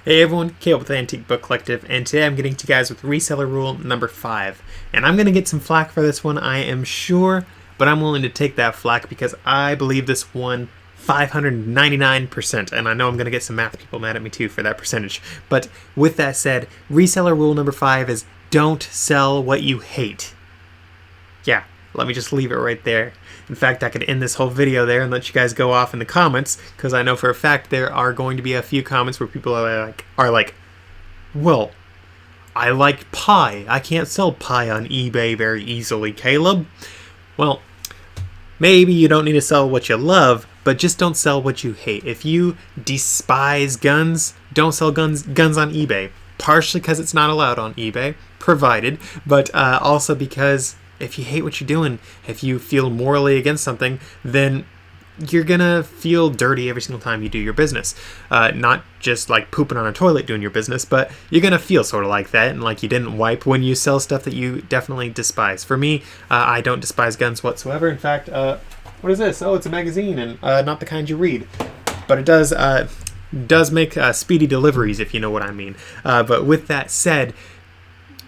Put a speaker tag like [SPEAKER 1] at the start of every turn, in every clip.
[SPEAKER 1] Hey everyone, Caleb with the Antique Book Collective, and today I'm getting to you guys with reseller rule number 5. And I'm going to get some flack for this one, I am sure, but I'm willing to take that flack because I believe this one 599%, and I know I'm going to get some math people mad at me too for that percentage. But with that said, reseller rule number 5 is don't sell what you hate. Yeah, let me just leave it right there. In fact, I could end this whole video there and let you guys go off in the comments, because I know for a fact there are going to be a few comments where people are like, well, I like pie. I can't sell pie on eBay very easily, Caleb. Well, maybe you don't need to sell what you love, but just don't sell what you hate. If you despise guns, don't sell guns on eBay. Partially because it's not allowed on eBay, provided, but also because if you hate what you're doing, if you feel morally against something, then you're gonna feel dirty every single time you do your business. Not just like pooping on a toilet doing your business, but you're gonna feel sort of like that and like you didn't wipe when you sell stuff that you definitely despise. For me, I don't despise guns whatsoever. In fact, what is this? Oh, it's a magazine, and not the kind you read. But it does make speedy deliveries, if you know what I mean. But with that said,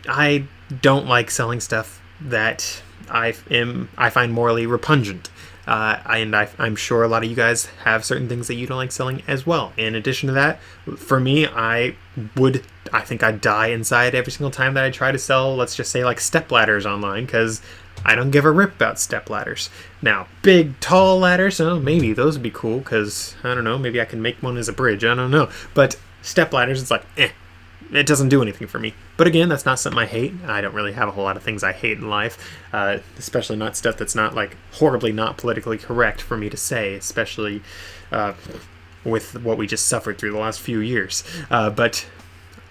[SPEAKER 1] I don't like selling stuff that I find morally repugnant. And I'm sure a lot of you guys have certain things that you don't like selling as well. In addition to that, for me, I think I'd die inside every single time that I try to sell, let's just say, like step ladders online, because I don't give a rip about step ladders. Now, big, tall ladders, maybe those would be cool, because, I don't know, maybe I can make one as a bridge, I don't know. But step ladders, it's like, it doesn't do anything for me. But again, that's not something I hate. I don't really have a whole lot of things I hate in life, especially not stuff that's not like horribly not politically correct for me to say, especially with what we just suffered through the last few years. But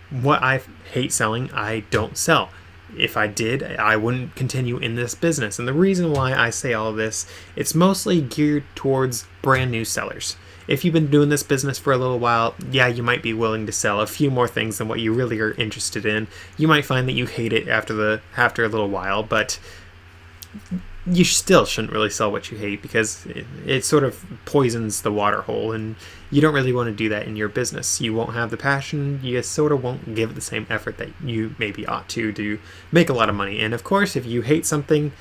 [SPEAKER 1] what I hate selling, I don't sell. If I did, I wouldn't continue in this business. And the reason why I say all of this, it's mostly geared towards brand new sellers. If you've been doing this business for a little while, yeah, you might be willing to sell a few more things than what you really are interested in. You might find that you hate it after a little while, but you still shouldn't really sell what you hate, because it sort of poisons the water hole, and you don't really want to do that in your business. You won't have the passion, you sort of won't give it the same effort that you maybe ought to make a lot of money. And of course, if you hate something,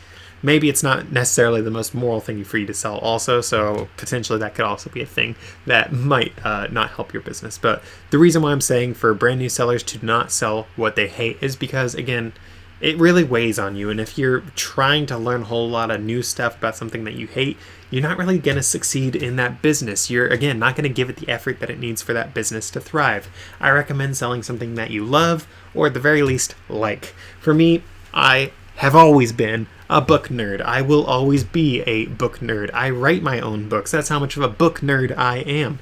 [SPEAKER 1] maybe it's not necessarily the most moral thing for you to sell also, so potentially that could also be a thing that might not help your business. But the reason why I'm saying for brand new sellers to not sell what they hate is because, again, it really weighs on you. And if you're trying to learn a whole lot of new stuff about something that you hate, you're not really going to succeed in that business. You're, again, not going to give it the effort that it needs for that business to thrive. I recommend selling something that you love, or at the very least, like. For me, I have always been a book nerd. I will always be a book nerd. I write my own books. That's how much of a book nerd I am.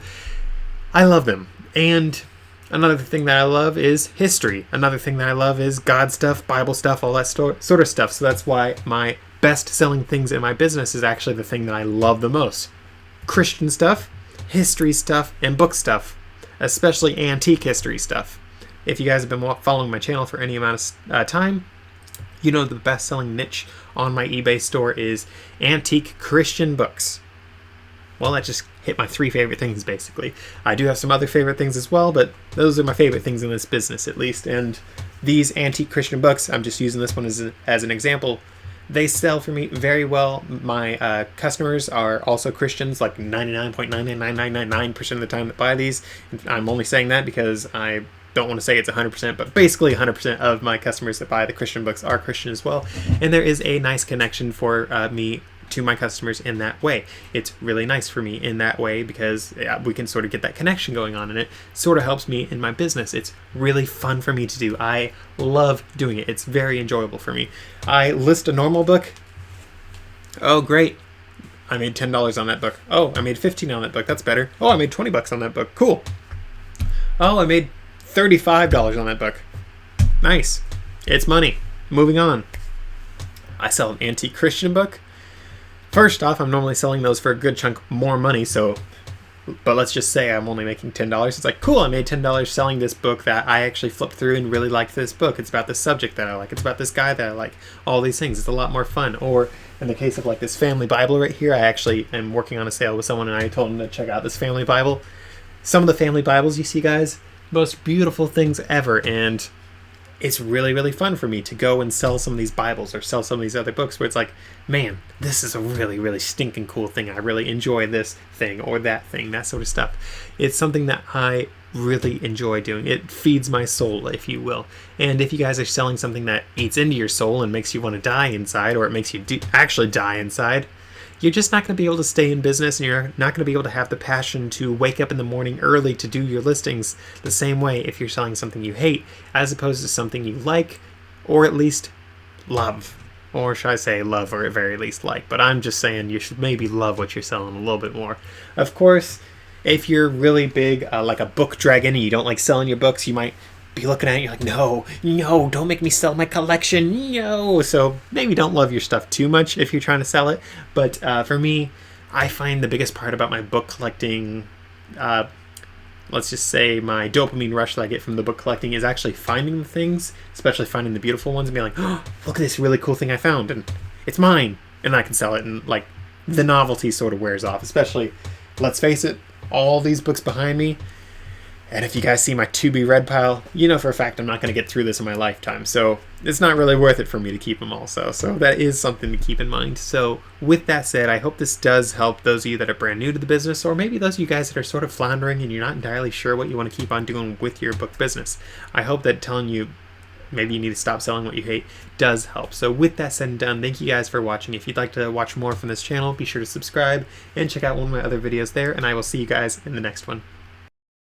[SPEAKER 1] I love them. And another thing that I love is history. Another thing that I love is God stuff, Bible stuff, all that sort of stuff. So that's why my best selling things in my business is actually the thing that I love the most. Christian stuff, history stuff, and book stuff. Especially antique history stuff. If you guys have been following my channel for any amount of time, you know the best-selling niche on my eBay store is antique Christian books. Well, that just hit my 3 favorite things, basically. I do have some other favorite things as well, but those are my favorite things in this business, at least. And these antique Christian books, I'm just using this one as an example, they sell for me very well. My customers are also Christians, like 99.99999% of the time that buy these. I'm only saying that because I don't want to say it's 100%, but basically 100% of my customers that buy the Christian books are Christian as well. And there is a nice connection for me to my customers in that way. It's really nice for me in that way because we can sort of get that connection going on, and it sort of helps me in my business. It's really fun for me to do. I love doing it. It's very enjoyable for me. I list a normal book. Oh, great. I made $10 on that book. Oh, I made $15 on that book. That's better. Oh, I made $20 on that book. Cool. Oh, I made $35 on that book. Nice. It's money. Moving on. I sell an antique Christian book. First off, I'm normally selling those for a good chunk more money, but let's just say I'm only making $10. It's like, cool, I made $10 selling this book that I actually flipped through and really liked this book. It's about the subject that I like. It's about this guy that I like. All these things. It's a lot more fun. Or in the case of like this family Bible right here, I actually am working on a sale with someone, and I told him to check out this family Bible. Some of the family Bibles you see, guys, most beautiful things ever, and it's really, really fun for me to go and sell some of these Bibles or sell some of these other books where it's like, man, this is a really, really stinking cool thing. I really enjoy this thing or that thing, that sort of stuff. It's something that I really enjoy doing. It feeds my soul, if you will. And if you guys are selling something that eats into your soul and makes you want to die inside, or it makes you actually die inside, you're just not going to be able to stay in business, and you're not going to be able to have the passion to wake up in the morning early to do your listings the same way if you're selling something you hate as opposed to something you like, or at least love. Or should I say love, or at very least like. But I'm just saying you should maybe love what you're selling a little bit more. Of course, if you're really big, like a book dragon, and you don't like selling your books, you might be looking at it and you're like, no, don't make me sell my collection, no. So maybe don't love your stuff too much if you're trying to sell it. But for me, I find the biggest part about my book collecting, let's just say my dopamine rush that I get from the book collecting, is actually finding the things, especially finding the beautiful ones, and being like, oh, look at this really cool thing I found, and it's mine, and I can sell it, and like the novelty sort of wears off. Especially, let's face it, all these books behind me, and if you guys see my to be read pile, you know for a fact I'm not going to get through this in my lifetime, so it's not really worth it for me to keep them all. So that is something to keep in mind. So with that said, I hope this does help those of you that are brand new to the business, or maybe those of you guys that are sort of floundering and you're not entirely sure what you want to keep on doing with your book business. I hope that telling you maybe you need to stop selling what you hate does help. So with that said and done, thank you guys for watching. If you'd like to watch more from this channel, be sure to subscribe and check out one of my other videos there, and I will see you guys in the next one.